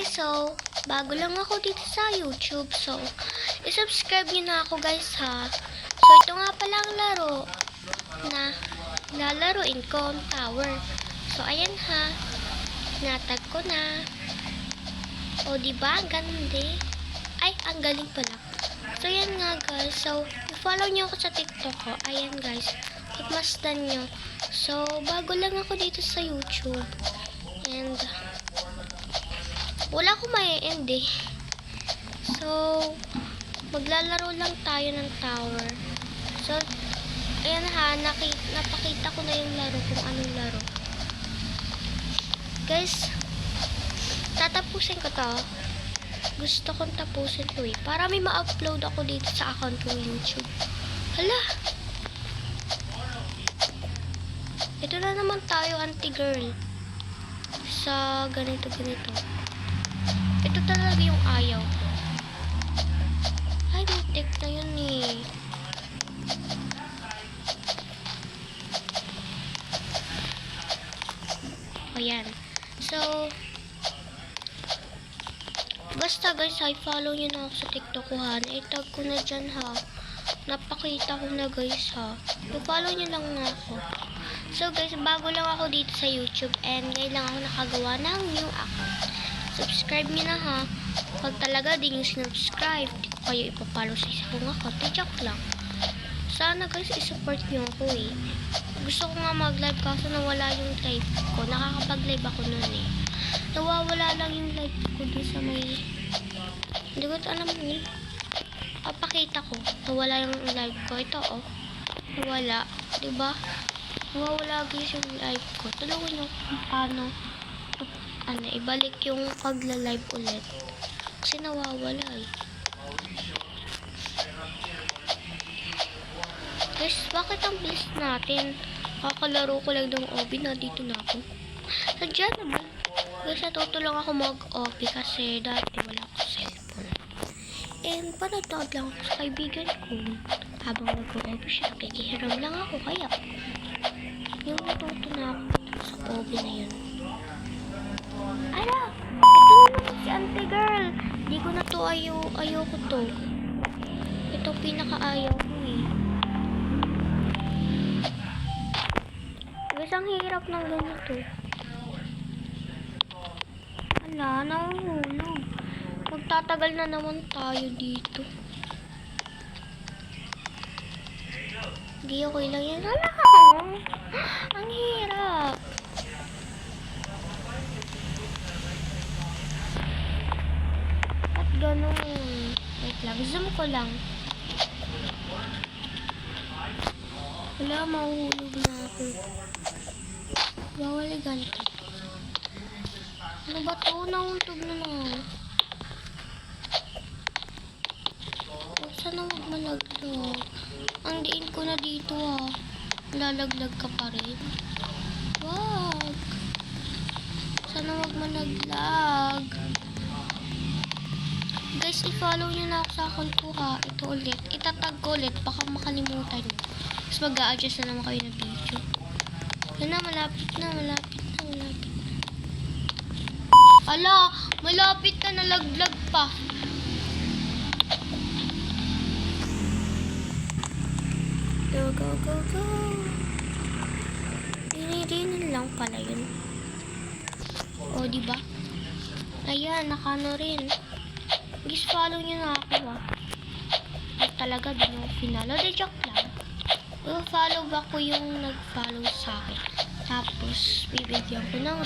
guys, so bago lang ako dito sa YouTube, so i-subscribe nyo na ako guys ha. So ito nga pala ang laro na lalaruin ko, ang tower. So ayan ha, natag ko na. O diba, ang ganda. Ay, ang galing pala. So yan nga guys, so follow nyo ako sa TikTok ko. Ayan guys, ikmasdan nyo. So bago lang ako dito sa YouTube. And wala akong mai-end eh. So maglalaro lang tayo ng tower. So ayan ha, napakita ko na yung laro, kung anong laro. Guys, tatapusin ko to. Gusto kong tapusin to eh, para may ma-upload ako dito sa account kong YouTube. Hala, ito na naman tayo, anti-girl. Sa ganito. Ito talaga yung ayaw ko. Ay, mitik na yun eh. Ayan. So, basta guys, i-follow nyo na ako sa TikTok ko ha. I-tag ko na dyan ha. Napakita ko na guys ha. I-follow nyo lang na ako. So guys, bago lang ako dito sa YouTube and ngayon lang ako nakagawa ng new account. Subscribe nyo na ha. Pag talaga di nyo sinubscribe, di ko kayo ipapalo sa isa kong account. Joke lang. Sana guys, isupport nyo ako eh. Gusto ko nga mag-live kaso nawala yung live ko. Nakakapag-live ako nun eh. Nawawala lang yung live ko dun sa may... Hindi ko alam yun. Pakita ko. Nawala yung live ko. Ito oh. Nawala. Diba? Nawawala guys yung live ko. Tulungan nyo kung paano ibalik yung pagla-live ulit. Kasi nawawala eh. Guys, bakit ang bilis natin? Kakalaro ko lang ng OB na dito na ako. Sadya naman. Guys, natuto lang ako mag-OB kasi dati wala akong cellphone. And panatawad lang ako sa kaibigan ko. Habang nag-OB siya, kikihiram lang ako. Kaya, yung natuto na ako sa OB na yun. Ala! Ito naman si auntie girl. Di ko na to ayoko to. Ito pinaka-ayaw ko eh. Guys, ang hirap ng ganito. Ala, nahuhulog. Magtatagal na naman tayo dito. Hindi okay lang yan. Ala! Ang hirap. At ganun. Wait lang. Zoom ko lang. Wala, mahuhulog na ako. Bawal ganito. Ano ba ito? Nahuntog na lang. Sana huwag malaglag. Ang diin ko na dito ah. Lalaglag ka pa rin. Wag. Sana huwag malaglag. Guys, i-follow nyo na ako sa account ko ha. Ito ulit. Itatag ko ulit. Baka makalimutan nyo. Tapos mag-a-adjust na naman kayo ng video. Yan na, malapit na. Ala, malapit na, nalaglag pa. Go. Dinidinin lang pala yun. O, diba? Ayan, nakano rin. Guys, follow nyo na ako ah. Ay, talaga din yung finalo. De, joke lang. Follow ba ko yung nag-follow sa akin? Tapos, bibigyan ko ng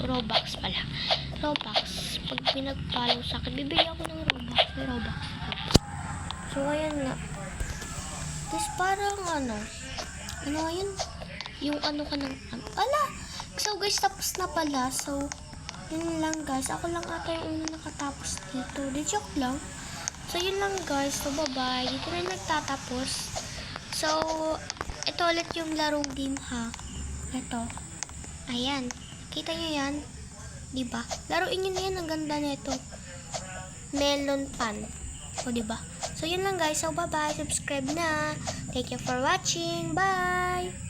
Robux pala. Robux. Pag pinag-follow sa akin, bibigyan ko ng Robux. May Robux. So, ayan na. Tapos, parang ano yun? Yung ano ka ng... Ala! So, guys, tapos na pala. So, yun lang, guys. Ako lang ata yung una nakatapos dito. De, joke lang. So, yun lang, guys. So, bye-bye. Dito na nagtatapos. So, ito ulit yung larong game, ha? Ito. Ayan. Kita nyo yan? Diba? Laruin nyo na yan. Ang ganda na ito. Melon pan. O, diba? So, yun lang, guys. So, bye-bye. Subscribe na. Thank you for watching. Bye!